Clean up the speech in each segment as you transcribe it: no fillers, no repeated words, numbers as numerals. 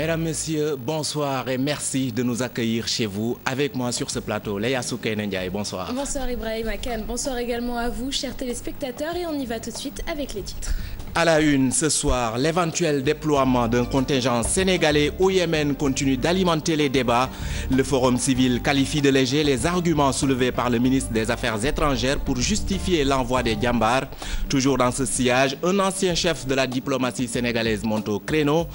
Mesdames, Messieurs, bonsoir et merci de nous accueillir chez vous. Avec moi sur ce plateau, Leia Soukeyna Ndiaye, bonsoir. Bonsoir Ibrahim Akan, bonsoir également à vous, chers téléspectateurs, et on y va tout de suite avec les titres. À la une, ce soir, l'éventuel déploiement d'un contingent sénégalais au Yémen continue d'alimenter les débats. Le Forum civil qualifie de léger les arguments soulevés par le ministre des Affaires étrangères pour justifier l'envoi des Djambars. Toujours dans ce sillage, un ancien chef de la diplomatie sénégalaise monte au créneau.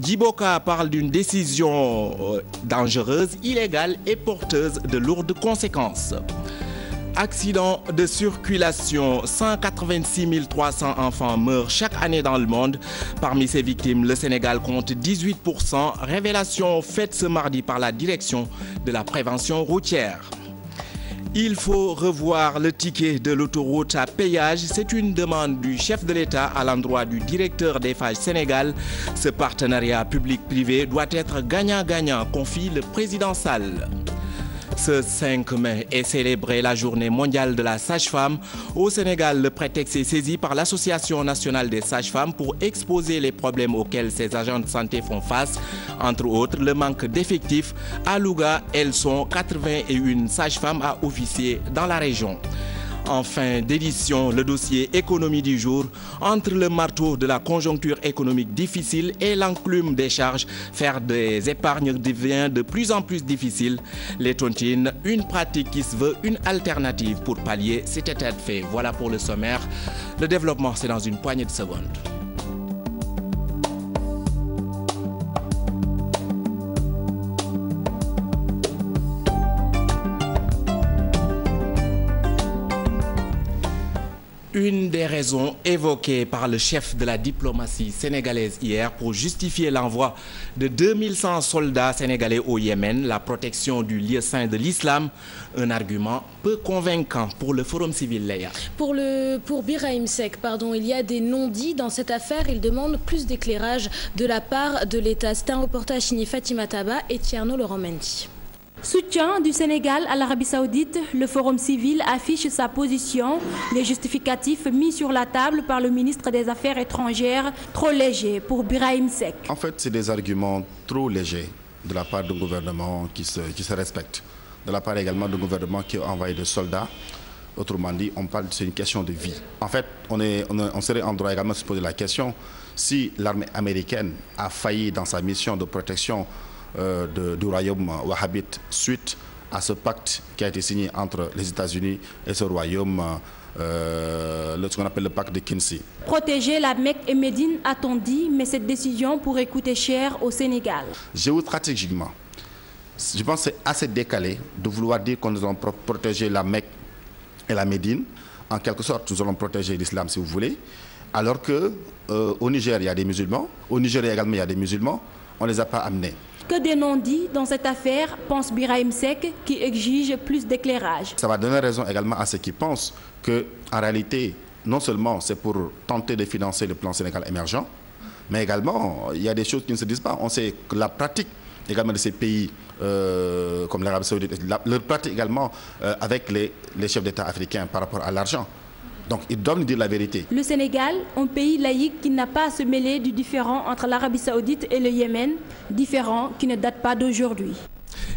Djiboka parle d'une décision dangereuse, illégale et porteuse de lourdes conséquences. Accident de circulation, 186 300 enfants meurent chaque année dans le monde. Parmi ces victimes, le Sénégal compte 18%. Révélation faite ce mardi par la direction de la prévention routière. Il faut revoir le ticket de l'autoroute à péage. C'est une demande du chef de l'État à l'endroit du directeur d'Eiffage Sénégal. Ce partenariat public-privé doit être gagnant-gagnant, confie le président Sall. Ce 5 mai est célébrée la journée mondiale de la sage-femme. Au Sénégal, le prétexte est saisi par l'Association nationale des sages-femmes pour exposer les problèmes auxquels ces agents de santé font face. Entre autres, le manque d'effectifs. À Louga, elles sont 81 sages-femmes à officier dans la région. En fin d'édition, le dossier économie du jour. Entre le marteau de la conjoncture économique difficile et l'enclume des charges, faire des épargnes devient de plus en plus difficile. Les tontines, une pratique qui se veut une alternative pour pallier cet état de fait. Voilà pour le sommaire. Le développement, c'est dans une poignée de secondes. Une des raisons évoquées par le chef de la diplomatie sénégalaise hier pour justifier l'envoi de 2100 soldats sénégalais au Yémen, la protection du lieu saint de l'islam, un argument peu convaincant pour le Forum civil, Leia. Pour Birahim Seck, il y a des non-dits dans cette affaire. Il demande plus d'éclairage de la part de l'État. C'est un reportage signé Fatima Taba et Tierno Laurent Mendy. Soutien du Sénégal à l'Arabie Saoudite, le Forum civil affiche sa position. Les justificatifs mis sur la table par le ministre des Affaires étrangères, trop légers pour Birahim Seck. En fait, c'est des arguments trop légers de la part d'un gouvernement qui se respecte, de la part également d'un gouvernement qui a envoyé des soldats. Autrement dit, on parle, c'est une question de vie. En fait, on serait en droit également de se poser la question si l'armée américaine a failli dans sa mission de protection du royaume wahhabite suite à ce pacte qui a été signé entre les États-Unis et ce royaume, ce qu'on appelle le pacte de Kinsey. Protéger la Mecque et Médine, a-t-on dit, mais cette décision pourrait coûter cher au Sénégal. Géostratégiquement, je pense que c'est assez décalé de vouloir dire qu'on nous allons protéger la Mecque et la Médine. En quelque sorte, nous allons protéger l'islam, si vous voulez, alors qu'au Niger, il y a des musulmans, au Nigeria également, il y a des musulmans, on ne les a pas amenés. Que des non-dits dans cette affaire, pense Birahim Seck, qui exige plus d'éclairage. Ça va donner raison également à ceux qui pensent qu'en réalité, non seulement c'est pour tenter de financer le plan Sénégal émergent, mais également, il y a des choses qui ne se disent pas. On sait que la pratique également de ces pays comme l'Arabie Saoudite, leur pratique également avec les chefs d'État africains par rapport à l'argent. Donc, ils doivent nous dire la vérité. Le Sénégal, un pays laïque qui n'a pas à se mêler du différend entre l'Arabie Saoudite et le Yémen, différend qui ne date pas d'aujourd'hui.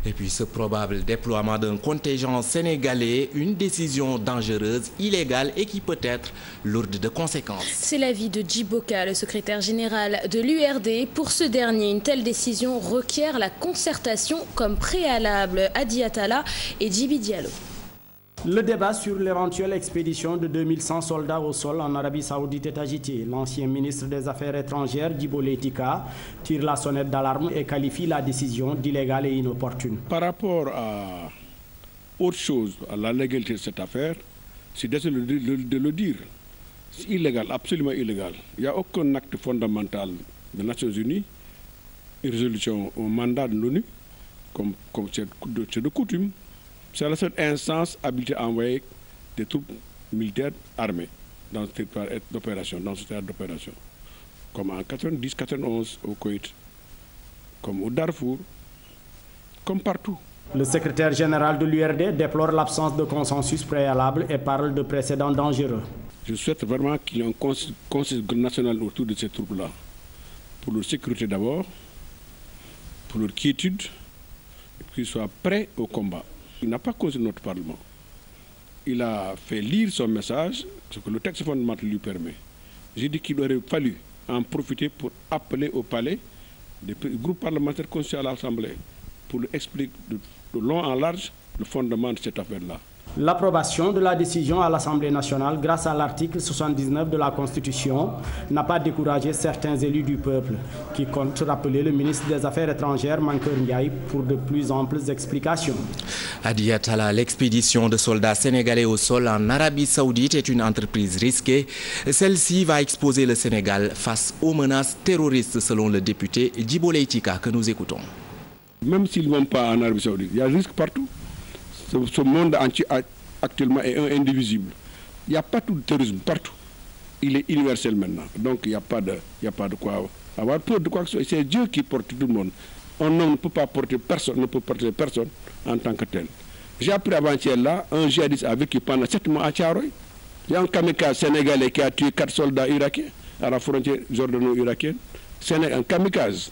Et puis ce probable déploiement d'un contingent sénégalais, une décision dangereuse, illégale et qui peut être lourde de conséquences. C'est l'avis de Djiboka, le secrétaire général de l'URD. Pour ce dernier, une telle décision requiert la concertation comme préalable. Adi Atala et Djibi Diallo. Le débat sur l'éventuelle expédition de 2100 soldats au sol en Arabie Saoudite est agité. L'ancien ministre des Affaires étrangères, Djibo Leïtika, tire la sonnette d'alarme et qualifie la décision d'illégale et inopportune. Par rapport à autre chose, à la légalité de cette affaire, c'est d'essayer de le dire. C'est illégal, absolument illégal. Il n'y a aucun acte fondamental des Nations Unies, une résolution au mandat de l'ONU, comme c'est de coutume. C'est la seule instance habilitée à envoyer des troupes militaires armées dans ce territoire d'opération, comme en 90-91 au Koweït, comme au Darfour, comme partout. Le secrétaire général de l'URD déplore l'absence de consensus préalable et parle de précédents dangereux. Je souhaite vraiment qu'il y ait un consensus national autour de ces troupes-là, pour leur sécurité d'abord, pour leur quiétude, qu'ils soient prêts au combat. Il n'a pas causé notre Parlement. Il a fait lire son message, ce que le texte fondamental lui permet. J'ai dit qu'il aurait fallu en profiter pour appeler au palais des groupes parlementaires constitués à l'Assemblée pour lui expliquer de long en large le fondement de cette affaire-là. L'approbation de la décision à l'Assemblée nationale grâce à l'article 79 de la Constitution n'a pas découragé certains élus du peuple qui comptent rappeler le ministre des Affaires étrangères Mankeur Ndiaye pour de plus amples explications. Adiatala, l'expédition de soldats sénégalais au sol en Arabie Saoudite est une entreprise risquée. Celle-ci va exposer le Sénégal face aux menaces terroristes selon le député Djibo Leyti Ka que nous écoutons. Même s'ils ne vont pas en Arabie Saoudite, il y a risque partout. Ce monde entier actuellement est indivisible. Il n'y a pas tout de terrorisme partout. Il est universel maintenant. Donc il n'y a pas de quoi avoir peur de quoi que ce soit. C'est Dieu qui porte tout le monde. Un homme ne peut pas porter personne, ne peut porter personne en tant que tel. J'ai appris avant-hier là, un djihadiste a vécu pendant 7 mois à Tcharoy. Il y a un kamikaze sénégalais qui a tué 4 soldats irakiens à la frontière jordano-irakienne. Un kamikaze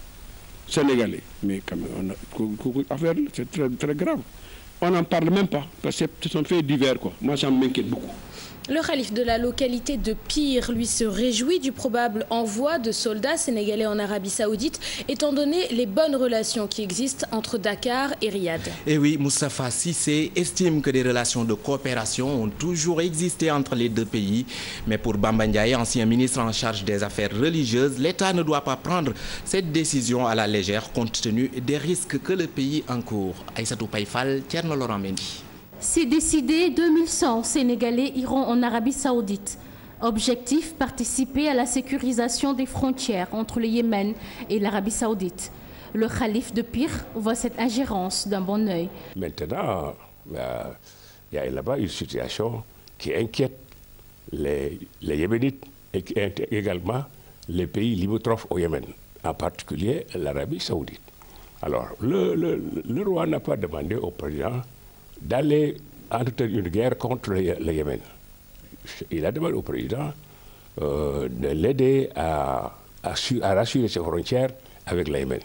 sénégalais. Mais affaire, c'est très, très grave. On n'en parle même pas, parce que ce sont faits divers, quoi. Moi, ça m'inquiète beaucoup. Le khalife de la localité de Pire, lui, se réjouit du probable envoi de soldats sénégalais en Arabie Saoudite, étant donné les bonnes relations qui existent entre Dakar et Riyad. Et oui, Moustapha Cissé estime que des relations de coopération ont toujours existé entre les deux pays. Mais pour Bamba Ndiaye, ancien ministre en charge des affaires religieuses, l'État ne doit pas prendre cette décision à la légère compte tenu des risques que le pays encourt. Aïssatou Païfal, Thierno Laurent Mendy. C'est décidé, 2100 Sénégalais iront en Arabie Saoudite. Objectif, participer à la sécurisation des frontières entre le Yémen et l'Arabie Saoudite. Le khalife de Pire voit cette ingérence d'un bon œil. Maintenant, il y a là-bas une situation qui inquiète les Yéménites et qui inquiète également les pays limitrophes au Yémen, en particulier l'Arabie Saoudite. Alors, le roi n'a pas demandé au président d'aller entretenir une guerre contre le Yémen. Il a demandé au président de l'aider à rassurer ses frontières avec le Yémen.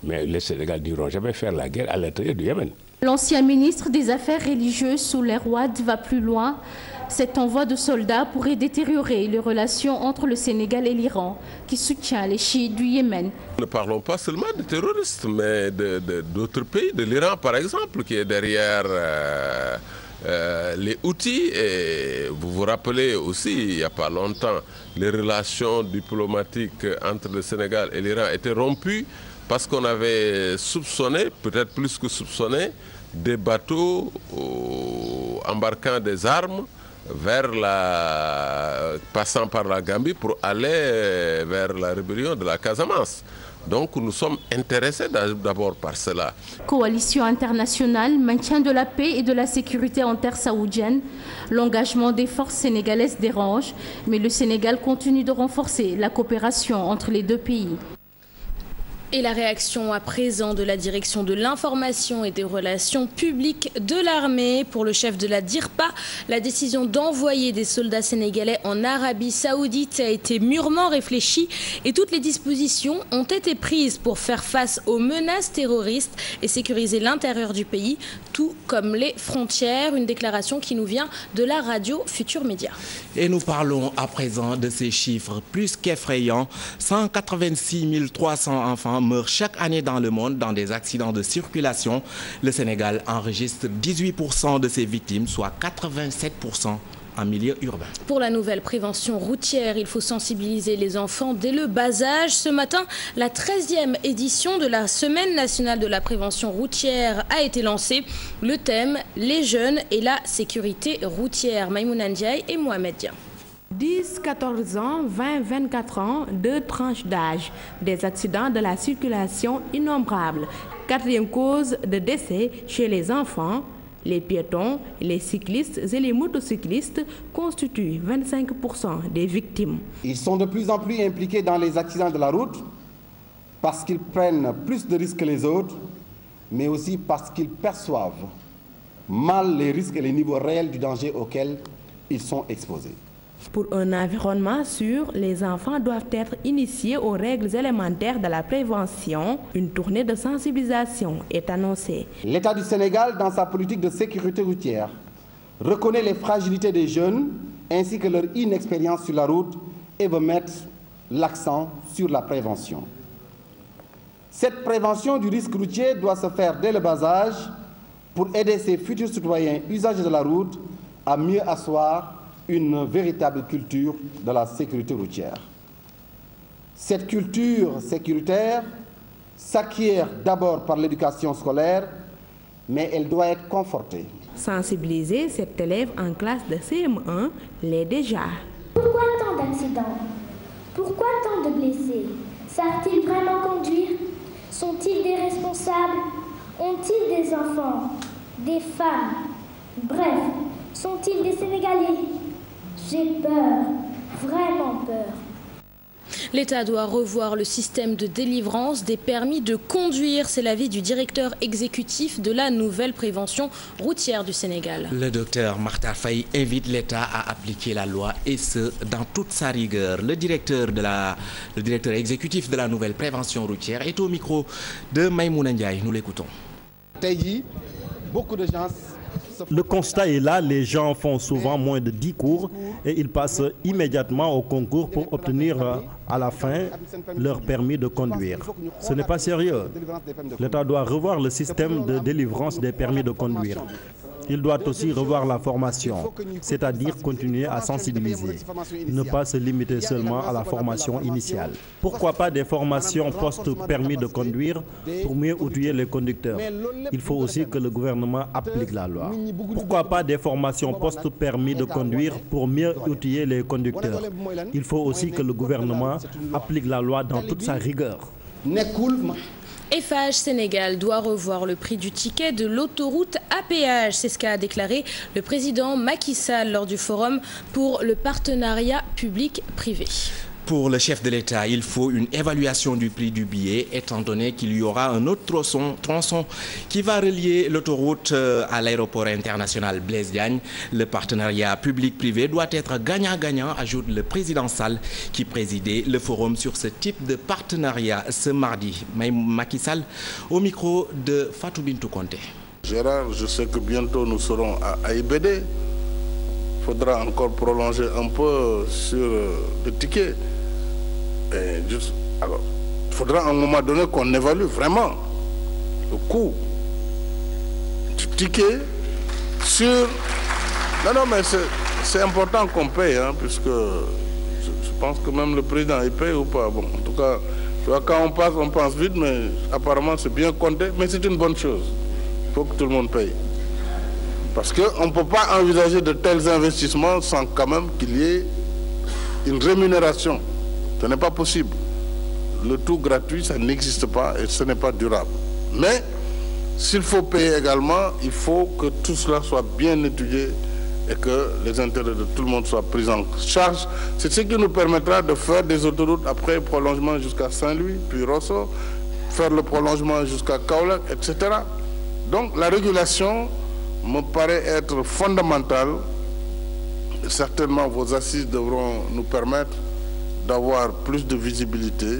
Mais les Sénégalais n'iront jamais faire la guerre à l'intérieur du Yémen. L'ancien ministre des Affaires religieuses Souley Wade va plus loin. Cet envoi de soldats pourrait détériorer les relations entre le Sénégal et l'Iran, qui soutient les chiites du Yémen. Ne parlons pas seulement de terroristes, mais d'autres pays, de l'Iran par exemple, qui est derrière les Houthis. Et vous vous rappelez aussi, il n'y a pas longtemps, les relations diplomatiques entre le Sénégal et l'Iran étaient rompues parce qu'on avait soupçonné, peut-être plus que soupçonné, des bateaux embarquant des armes passant par la Gambie pour aller vers la rébellion de la Casamance. Donc nous sommes intéressés d'abord par cela. Coalition internationale, maintien de la paix et de la sécurité en terre saoudienne. L'engagement des forces sénégalaises dérange, mais le Sénégal continue de renforcer la coopération entre les deux pays. Et la réaction à présent de la direction de l'information et des relations publiques de l'armée. Pour le chef de la DIRPA, la décision d'envoyer des soldats sénégalais en Arabie Saoudite a été mûrement réfléchie et toutes les dispositions ont été prises pour faire face aux menaces terroristes et sécuriser l'intérieur du pays, tout comme les frontières. Une déclaration qui nous vient de la radio Futur Média. Et nous parlons à présent de ces chiffres plus qu'effrayants. 186 300 enfants meurent chaque année dans le monde dans des accidents de circulation. Le Sénégal enregistre 18% de ces victimes, soit 87% en milieu urbain. Pour la nouvelle prévention routière, il faut sensibiliser les enfants dès le bas âge. Ce matin, la 13e édition de la Semaine nationale de la prévention routière a été lancée. Le thème, les jeunes et la sécurité routière. Maïmouna Ndiaye et Mohamed Dia. 10, 14 ans, 20, 24 ans, deux tranches d'âge. Des accidents de la circulation innombrables. Quatrième cause de décès chez les enfants. Les piétons, les cyclistes et les motocyclistes constituent 25% des victimes. Ils sont de plus en plus impliqués dans les accidents de la route parce qu'ils prennent plus de risques que les autres, mais aussi parce qu'ils perçoivent mal les risques et les niveaux réels du danger auquel ils sont exposés. Pour un environnement sûr, les enfants doivent être initiés aux règles élémentaires de la prévention. Une tournée de sensibilisation est annoncée. L'État du Sénégal, dans sa politique de sécurité routière, reconnaît les fragilités des jeunes ainsi que leur inexpérience sur la route et veut mettre l'accent sur la prévention. Cette prévention du risque routier doit se faire dès le bas âge pour aider ces futurs citoyens usagers de la route à mieux asseoir une véritable culture de la sécurité routière. Cette culture sécuritaire s'acquiert d'abord par l'éducation scolaire, mais elle doit être confortée. Sensibiliser cet élève en classe de CM1 l'est déjà. Pourquoi tant d'accidents? Pourquoi tant de blessés? Savent-ils vraiment conduire? Sont-ils des responsables? Ont-ils des enfants? Des femmes? Bref, sont-ils des Sénégalais? J'ai peur, vraiment peur. L'État doit revoir le système de délivrance des permis de conduire. C'est l'avis du directeur exécutif de la nouvelle prévention routière du Sénégal. Le docteur Makhtar Faye invite l'État à appliquer la loi et ce, dans toute sa rigueur. Le directeur exécutif de la nouvelle prévention routière est au micro de Maïmouna Ndiaye. Nous l'écoutons. Beaucoup de gens... Le constat est là, les gens font souvent moins de 10 cours et ils passent immédiatement au concours pour obtenir à la fin leur permis de conduire. Ce n'est pas sérieux. L'État doit revoir le système de délivrance des permis de conduire. Il doit aussi revoir la formation, c'est-à-dire continuer à sensibiliser, ne pas se limiter seulement à la formation initiale. Pourquoi pas des formations post-permis de conduire pour mieux outiller les conducteurs? Il faut aussi que le gouvernement applique la loi. Pourquoi pas des formations post-permis de conduire pour mieux outiller les conducteurs? Il faut aussi que le gouvernement applique la loi dans toute sa rigueur. Eiffage Sénégal doit revoir le prix du ticket de l'autoroute à péage. C'est ce qu'a déclaré le président Macky Sall lors du forum pour le partenariat public-privé. Pour le chef de l'État, il faut une évaluation du prix du billet, étant donné qu'il y aura un autre tronçon qui va relier l'autoroute à l'aéroport international Blaise Diagne. Le partenariat public-privé doit être gagnant-gagnant, ajoute le président Sall, qui présidait le forum sur ce type de partenariat ce mardi. Macky Sall, au micro de Fatou Bintou Conté. Gérard, je sais que bientôt nous serons à AIBD. Il faudra encore prolonger un peu sur le ticket. Alors, il faudra à un moment donné qu'on évalue vraiment le coût du ticket sur... Non, mais c'est important qu'on paye, hein, puisque je pense que même le président, il paye ou pas. Bon, en tout cas, tu vois, quand on pense vite, mais apparemment c'est bien compté, mais c'est une bonne chose. Il faut que tout le monde paye. Parce qu'on ne peut pas envisager de tels investissements sans quand même qu'il y ait une rémunération. Ce n'est pas possible. Le tout gratuit, ça n'existe pas et ce n'est pas durable. Mais s'il faut payer également, il faut que tout cela soit bien étudié et que les intérêts de tout le monde soient pris en charge. C'est ce qui nous permettra de faire des autoroutes après prolongement jusqu'à Saint-Louis, puis Rosso, faire le prolongement jusqu'à Kaolack, etc. Donc la régulation me paraît être fondamentale. Certainement, vos assises devront nous permettre d'avoir plus de visibilité.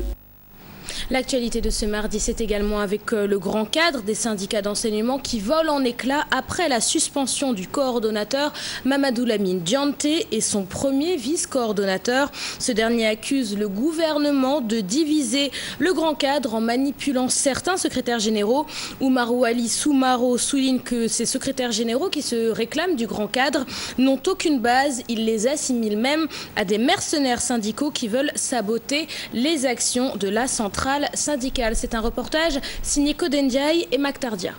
L'actualité de ce mardi, c'est également avec le grand cadre des syndicats d'enseignement qui vole en éclats après la suspension du coordonnateur Mamadou Lamine Dianté et son premier vice-coordonnateur. Ce dernier accuse le gouvernement de diviser le grand cadre en manipulant certains secrétaires généraux. Oumarou Ali Soumaro souligne que ces secrétaires généraux qui se réclament du grand cadre n'ont aucune base. Il les assimile même à des mercenaires syndicaux qui veulent saboter les actions de la centrale syndicale. C'est un reportage signé Kodendiaï et Maktardia.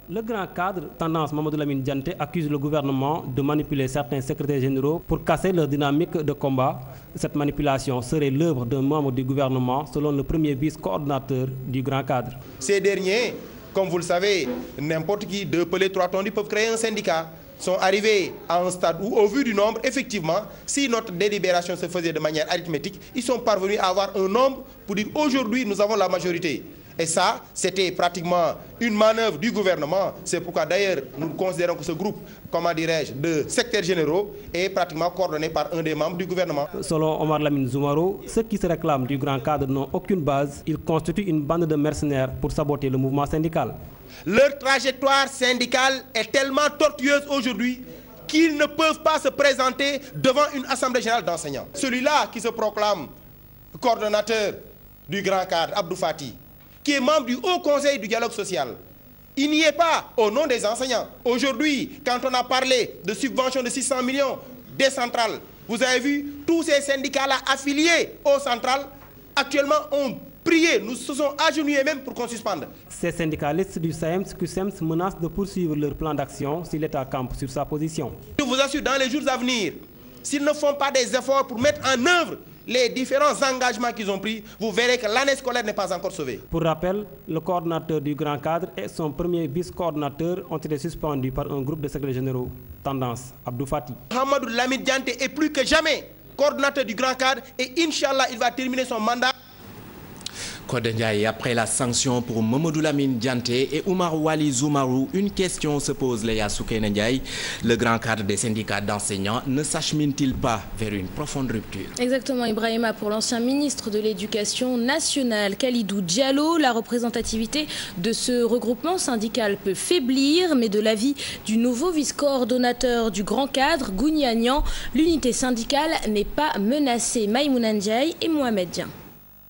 Le grand cadre, tendance Mamadou Lamine Dianté, accuse le gouvernement de manipuler certains secrétaires généraux pour casser leur dynamique de combat. Cette manipulation serait l'œuvre d'un membre du gouvernement, selon le premier vice-coordinateur du grand cadre. Ces derniers, comme vous le savez, n'importe qui, 2 pelés, 3 tondus, peuvent créer un syndicat. Sont arrivés à un stade où, au vu du nombre, effectivement, si notre délibération se faisait de manière arithmétique, ils sont parvenus à avoir un nombre pour dire aujourd'hui nous avons la majorité. Et ça, c'était pratiquement une manœuvre du gouvernement. C'est pourquoi d'ailleurs nous considérons que ce groupe, comment dirais-je, de secrétaires généraux est pratiquement coordonné par un des membres du gouvernement. Selon Omar Lamine Zoumarou, ceux qui se réclament du grand cadre n'ont aucune base. Ils constituent une bande de mercenaires pour saboter le mouvement syndical. Leur trajectoire syndicale est tellement tortueuse aujourd'hui qu'ils ne peuvent pas se présenter devant une assemblée générale d'enseignants. Celui-là qui se proclame coordonnateur du grand cadre, Abdou Fati, qui est membre du Haut Conseil du dialogue social, il n'y est pas au nom des enseignants. Aujourd'hui, quand on a parlé de subventions de 600 millions des centrales, vous avez vu, tous ces syndicats-là affiliés aux centrales, actuellement ont prié, nous se sont agenouillés même pour qu'on suspende. Ces syndicalistes du SAEMS, QSEMS menacent de poursuivre leur plan d'action si l'État campe sur sa position. Je vous assure, dans les jours à venir, s'ils ne font pas des efforts pour mettre en œuvre les différents engagements qu'ils ont pris, vous verrez que l'année scolaire n'est pas encore sauvée. Pour rappel, le coordonnateur du grand cadre et son premier vice-coordonnateur ont été suspendus par un groupe de secrétaires généraux. Tendance, Abdou Fati. Hamadou Lamine Diante est plus que jamais coordonnateur du grand cadre et Inch'Allah, il va terminer son mandat. Code Ndiaye, après la sanction pour Mamadou Lamine Dianté et Oumar Wali Zoumarou, une question se pose, Léa Soukene Ndiaye. Le grand cadre des syndicats d'enseignants ne s'achemine-t-il pas vers une profonde rupture? Exactement, Ibrahima, pour l'ancien ministre de l'Éducation nationale, Khalidou Diallo, la représentativité de ce regroupement syndical peut faiblir, mais de l'avis du nouveau vice-coordonnateur du grand cadre, Gouniagnan, l'unité syndicale n'est pas menacée. Maïmouna Ndiaye et Mohamed Dian.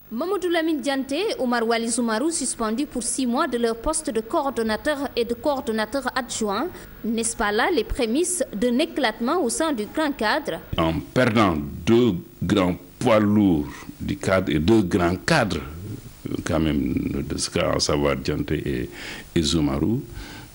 Mamadou Lamine Dianté et Oumar Wali Zoumarou suspendus pour 6 mois de leur poste de coordonnateur et de coordonnateur adjoint. N'est-ce pas là les prémices d'un éclatement au sein du grand cadre? En perdant 2 grands poids lourds du cadre et 2 grands cadres, quand même, de ce cas, à savoir Dianté et Zoumarou,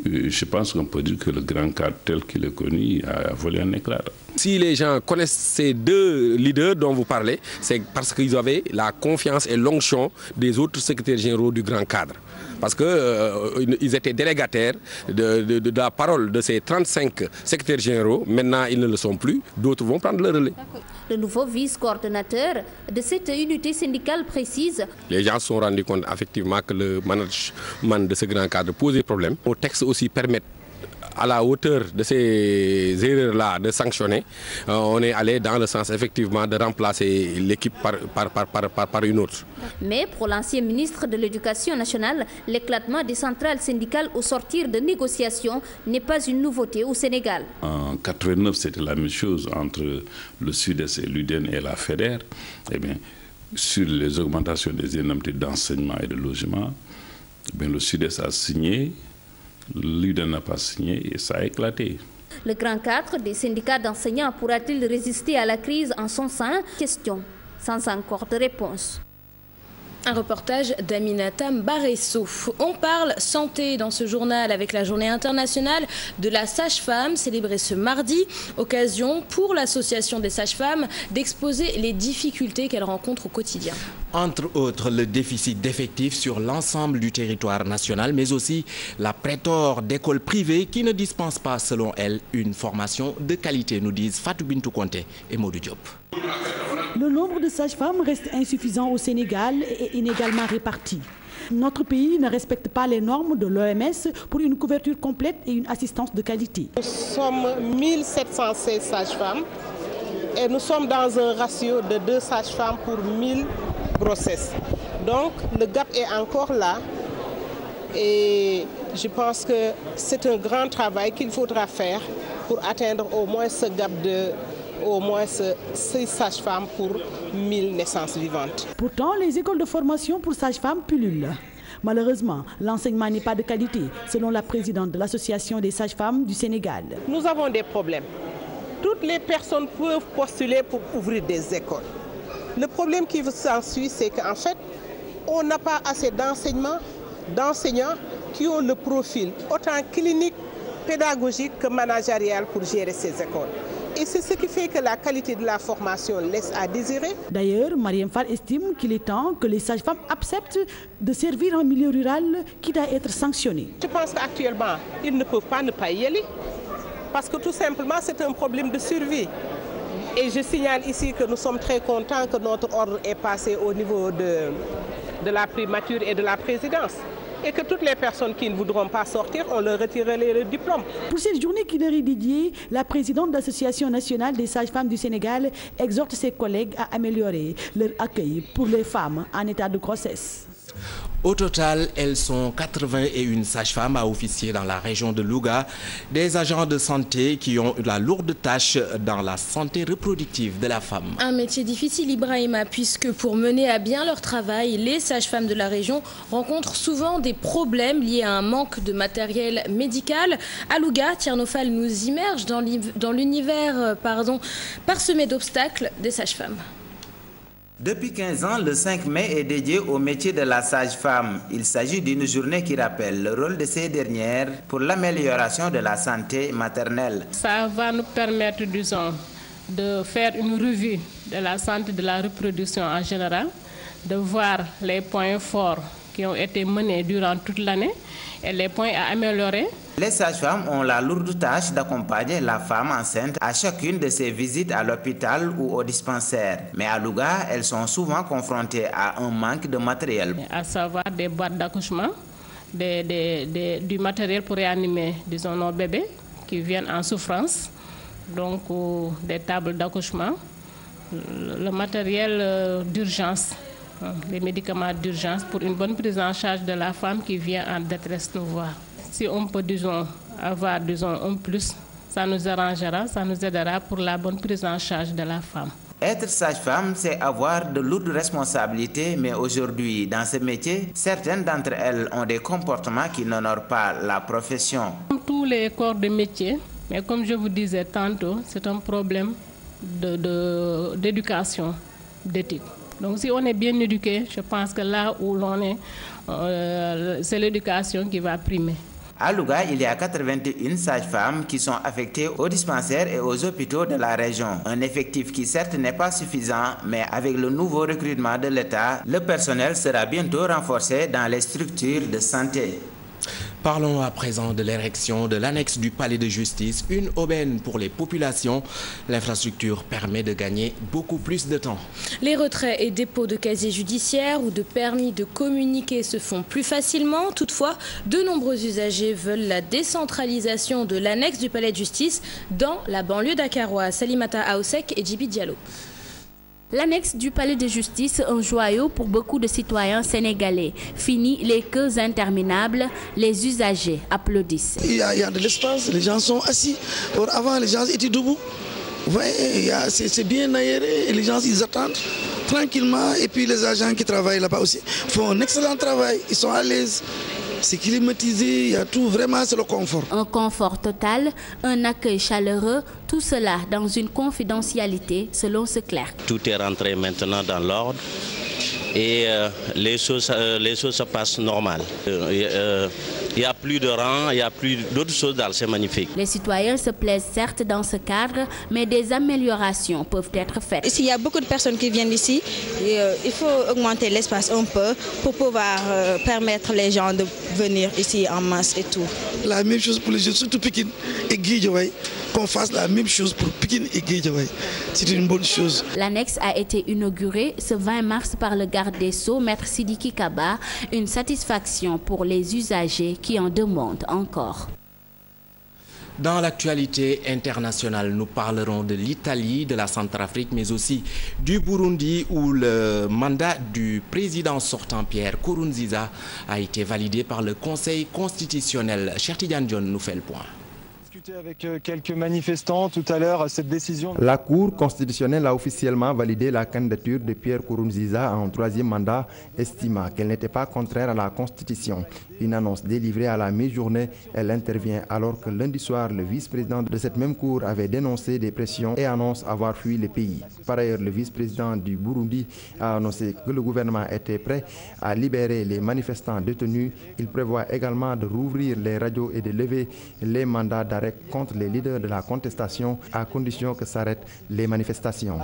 je pense qu'on peut dire que le grand cadre tel qu'il est connu a volé un éclat. Si les gens connaissent ces 2 leaders dont vous parlez, c'est parce qu'ils avaient la confiance et l'onction des autres secrétaires généraux du grand cadre. Parce qu'ils étaient délégataires de la parole de ces 35 secrétaires généraux. Maintenant, ils ne le sont plus. D'autres vont prendre le relais. Le nouveau vice-coordonnateur de cette unité syndicale précise. Les gens se sont rendus compte effectivement que le management de ce grand cadre posait problème. Nos textes aussi permettent à la hauteur de ces erreurs-là de sanctionner. On est allé dans le sens effectivement de remplacer l'équipe par une autre. Mais pour l'ancien ministre de l'Éducation nationale, l'éclatement des centrales syndicales au sortir de négociations n'est pas une nouveauté au Sénégal. En 1989, c'était la même chose entre le Sud-Est et l'UDN et la FEDER. Eh bien, sur les augmentations des indemnités d'enseignement et de logement, eh bien, le Sud-Est a signé, l'UDN n'a pas signé et ça a éclaté. Le grand cadre des syndicats d'enseignants pourra-t-il résister à la crise en son sein? Question sans encore de réponse. Un reportage d'Aminata Mbaresso. On parle santé dans ce journal avec la journée internationale de la sage-femme célébrée ce mardi. Occasion pour l'association des sages-femmes d'exposer les difficultés qu'elles rencontrent au quotidien. Entre autres, le déficit d'effectifs sur l'ensemble du territoire national, mais aussi la pléthore d'écoles privées qui ne dispensent pas, selon elles, une formation de qualité, nous disent Fatou Bintou Konté et Modou Diop. Le nombre de sages-femmes reste insuffisant au Sénégal et inégalement réparti. Notre pays ne respecte pas les normes de l'OMS pour une couverture complète et une assistance de qualité. Nous sommes 1716 sages-femmes et nous sommes dans un ratio de 2 sages-femmes pour 1000 grossesses. Donc le gap est encore là et je pense que c'est un grand travail qu'il faudra faire pour atteindre au moins ce gap de au moins 6 sages-femmes pour 1000 naissances vivantes. Pourtant, les écoles de formation pour sages-femmes pullulent. Malheureusement, l'enseignement n'est pas de qualité, selon la présidente de l'Association des sages-femmes du Sénégal. Nous avons des problèmes. Toutes les personnes peuvent postuler pour ouvrir des écoles. Le problème qui s'ensuit, c'est qu'en fait, on n'a pas assez d'enseignants qui ont le profil autant clinique, pédagogique que managérial pour gérer ces écoles. Et c'est ce qui fait que la qualité de la formation laisse à désirer. D'ailleurs, Mariam Fall estime qu'il est temps que les sages-femmes acceptent de servir en milieu rural qui doit être sanctionné. Je pense qu'actuellement, ils ne peuvent pas ne pas y aller. Parce que tout simplement, c'est un problème de survie. Et je signale ici que nous sommes très contents que notre ordre est passé au niveau de la primature et de la présidence. Et que toutes les personnes qui ne voudront pas sortir, on leur retirerait le diplôme. Pour cette journée qui leur est dédiée, la présidente de l'Association nationale des sages-femmes du Sénégal exhorte ses collègues à améliorer leur accueil pour les femmes en état de grossesse. Au total, elles sont 81 sages-femmes à officier dans la région de Louga, des agents de santé qui ont la lourde tâche dans la santé reproductive de la femme. Un métier difficile, Ibrahima, puisque pour mener à bien leur travail, les sages-femmes de la région rencontrent souvent des problèmes liés à un manque de matériel médical. À Louga, Tiernofal nous immerge dans l'univers parsemé d'obstacles des sages-femmes. Depuis 15 ans, le 5 mai est dédié au métier de la sage-femme. Il s'agit d'une journée qui rappelle le rôle de ces dernières pour l'amélioration de la santé maternelle. Ça va nous permettre, disons, de faire une revue de la santé de la reproduction en général, de voir les points forts qui ont été menés durant toute l'année et les points à améliorer. Les sages-femmes ont la lourde tâche d'accompagner la femme enceinte à chacune de ses visites à l'hôpital ou au dispensaire. Mais à Louga, elles sont souvent confrontées à un manque de matériel. À savoir des boîtes d'accouchement, du matériel pour réanimer, disons, nos bébés qui viennent en souffrance, donc des tables d'accouchement, le matériel d'urgence, les médicaments d'urgence pour une bonne prise en charge de la femme qui vient en détresse nous voir. Si on peut, disons, avoir, disons, un plus, ça nous arrangera, ça nous aidera pour la bonne prise en charge de la femme. Être sage-femme, c'est avoir de lourdes responsabilités, mais aujourd'hui, dans ce métier, certaines d'entre elles ont des comportements qui n'honorent pas la profession. Comme tous les corps de métier, mais comme je vous disais tantôt, c'est un problème d'éducation, d'éthique. Donc si on est bien éduqué, je pense que là où l'on est, c'est l'éducation qui va primer. À Louga, il y a 81 sages-femmes qui sont affectées aux dispensaires et aux hôpitaux de la région. Un effectif qui certes n'est pas suffisant, mais avec le nouveau recrutement de l'État, le personnel sera bientôt renforcé dans les structures de santé. Parlons à présent de l'érection de l'annexe du palais de justice, une aubaine pour les populations. L'infrastructure permet de gagner beaucoup plus de temps. Les retraits et dépôts de casiers judiciaires ou de permis de communiquer se font plus facilement. Toutefois, de nombreux usagers veulent la décentralisation de l'annexe du palais de justice dans la banlieue dakaroise. Salimata Aoussek et Djibi Diallo. L'annexe du palais de justice, un joyau pour beaucoup de citoyens sénégalais. Fini les queues interminables, les usagers applaudissent. Il y a de l'espace, les gens sont assis. Or, avant, les gens étaient debout. C'est bien aéré et les gens ils attendent tranquillement. Et puis les agents qui travaillent là-bas aussi font un excellent travail, ils sont à l'aise. C'est climatisé, il y a tout, vraiment c'est le confort. Un confort total, un accueil chaleureux, tout cela dans une confidentialité selon ce clerc. Tout est rentré maintenant dans l'ordre et les choses se passent normal. Il n'y a plus de rang, il n'y a plus d'autres choses dans c'est magnifique. Les citoyens se plaisent certes dans ce cadre, mais des améliorations peuvent être faites. Ici, il y a beaucoup de personnes qui viennent ici. Et, il faut augmenter l'espace un peu pour pouvoir permettre les gens de venir ici en masse et tout. La même chose pour les jeunes, surtout Pikine et Guédiawaye, qu'on fasse la même chose pour Pikine et Guédiawaye. C'est une bonne chose. L'annexe a été inaugurée ce 20 mars par le garde des Sceaux, Maître Sidiki Kaba, une satisfaction pour les usagers qui en demandent encore. Dans l'actualité internationale, nous parlerons de l'Italie, de la Centrafrique, mais aussi du Burundi, où le mandat du président sortant Pierre Nkurunziza a été validé par le Conseil constitutionnel. Cheikh Tidiane Dione nous fait le point. Avec quelques manifestants tout à l'heure cette décision. La Cour constitutionnelle a officiellement validé la candidature de Pierre Nkurunziza à un troisième mandat, estimant qu'elle n'était pas contraire à la Constitution. Une annonce délivrée à la mi-journée, elle intervient alors que lundi soir, le vice-président de cette même Cour avait dénoncé des pressions et annonce avoir fui le pays. Par ailleurs, le vice-président du Burundi a annoncé que le gouvernement était prêt à libérer les manifestants détenus. Il prévoit également de rouvrir les radios et de lever les mandats d'arrêt contre les leaders de la contestation à condition que s'arrêtent les manifestations.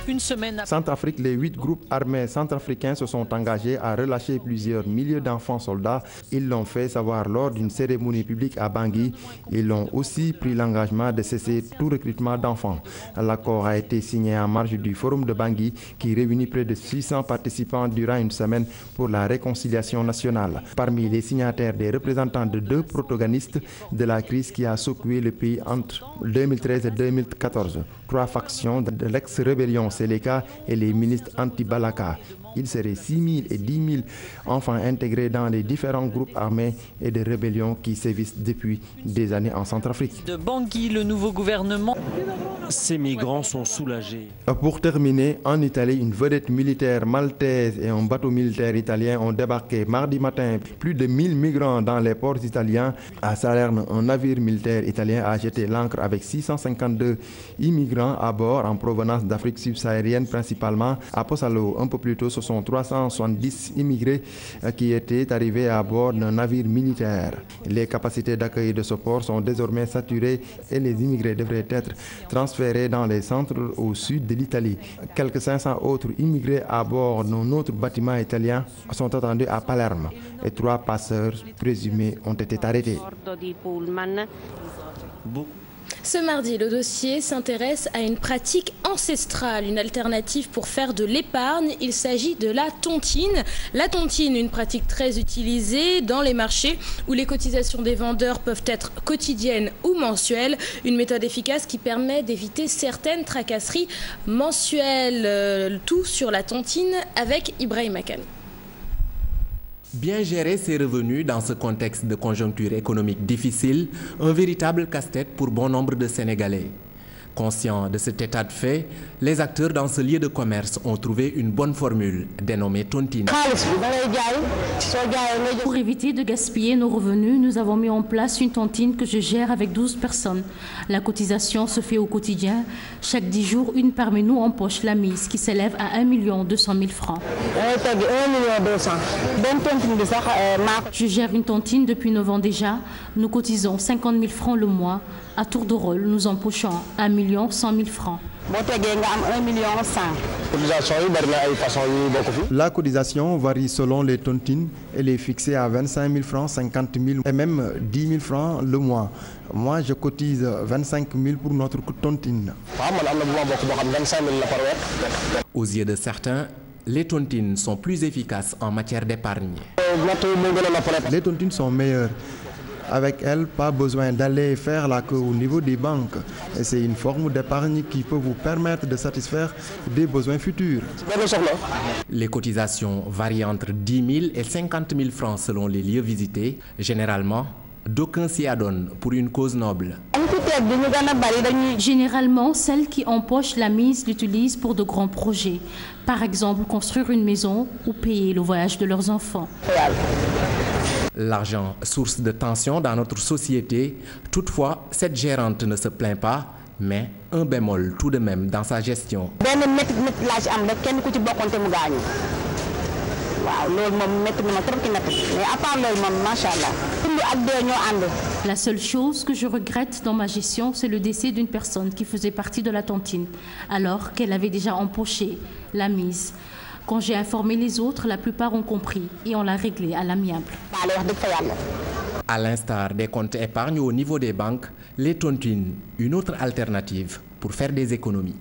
une semaine après. Centrafrique, les 8 groupes armés centrafricains se sont engagés à relâcher plusieurs milliers d'enfants soldats. Ils l'ont fait savoir lors d'une cérémonie publique à Bangui. Ils ont aussi pris l'engagement de cesser tout recrutement d'enfants. L'accord a été signé en marge du forum de Bangui qui réunit près de 600 participants durant une semaine pour la réconciliation nationale. Parmi les signataires, des représentants de 2 protagonistes de la crise qui a secoué le pays entre 2013 et 2014. 3 factions de l'ex-rébellion Séléka et les ministres anti-Balaka. Il serait 6 000 et 10 000 enfants intégrés dans les différents groupes armés et de rébellions qui sévissent depuis des années en Centrafrique. De Bangui, le nouveau gouvernement. Ces migrants sont soulagés. Pour terminer, en Italie, une vedette militaire maltaise et un bateau militaire italien ont débarqué mardi matin plus de 1000 migrants dans les ports italiens. À Salerne, un navire militaire italien a jeté l'ancre avec 652 immigrants à bord en provenance d'Afrique subsaharienne principalement. À Pozzallo, un peu plus tôt, ce sont 370 immigrés qui étaient arrivés à bord d'un navire militaire. Les capacités d'accueil de ce port sont désormais saturées et les immigrés devraient être transférés dans les centres au sud de l'Italie. Quelques 500 autres immigrés à bord d'un autre bâtiment italien sont attendus à Palerme et 3 passeurs présumés ont été arrêtés. Ce mardi, le dossier s'intéresse à une pratique ancestrale, une alternative pour faire de l'épargne. Il s'agit de la tontine. La tontine, une pratique très utilisée dans les marchés où les cotisations des vendeurs peuvent être quotidiennes ou mensuelles. Une méthode efficace qui permet d'éviter certaines tracasseries mensuelles. Tout sur la tontine avec Ibrahim Akan. Bien gérer ses revenus dans ce contexte de conjoncture économique difficile, un véritable casse-tête pour bon nombre de Sénégalais. Conscients de cet état de fait, les acteurs dans ce lieu de commerce ont trouvé une bonne formule, dénommée tontine. Pour éviter de gaspiller nos revenus, nous avons mis en place une tontine que je gère avec 12 personnes. La cotisation se fait au quotidien. Chaque 10 jours, une parmi nous empoche la mise qui s'élève à 1 200 000 francs. Je gère une tontine depuis 9 ans déjà. Nous cotisons 50 000 francs le mois. À tour de rôle, nous empochons 1 100 000 francs. La cotisation varie selon les tontines. Elle est fixée à 25 000 francs, 50 000 et même 10 000 francs le mois. Moi, je cotise 25 000 pour notre tontine. Aux yeux de certains, les tontines sont plus efficaces en matière d'épargne. Les tontines sont meilleures. Avec elles, pas besoin d'aller faire la queue au niveau des banques. Et c'est une forme d'épargne qui peut vous permettre de satisfaire des besoins futurs. Les cotisations varient entre 10 000 et 50 000 francs selon les lieux visités. Généralement, d'aucuns s'y adonnent pour une cause noble. Généralement, celles qui empochent la mise l'utilisent pour de grands projets. Par exemple, construire une maison ou payer le voyage de leurs enfants. L'argent, source de tension dans notre société. Toutefois, cette gérante ne se plaint pas, mais un bémol tout de même dans sa gestion. La seule chose que je regrette dans ma gestion, c'est le décès d'une personne qui faisait partie de la tontine, alors qu'elle avait déjà empoché la mise. Quand j'ai informé les autres, la plupart ont compris et on l'a réglé à l'amiable. À l'instar des comptes épargne au niveau des banques, les tontines, une autre alternative pour faire des économies.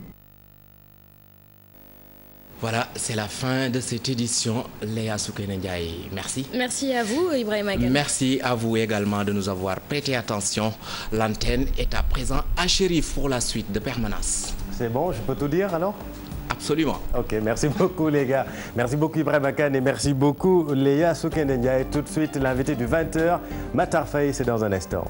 Voilà, c'est la fin de cette édition. Léa Soukene-Ndiaye, merci. Merci à vous, Ibrahim Agan. Merci à vous également de nous avoir prêté attention. L'antenne est à présent à Chérif pour la suite de Permanence. C'est bon, je peux tout dire alors ? Absolument. Ok, merci beaucoup les gars. Merci beaucoup Ibrahim Akan et merci beaucoup Léa Soukene-Ndiaye. Tout de suite, l'invité du 20h, Matar Faye, c'est dans un instant.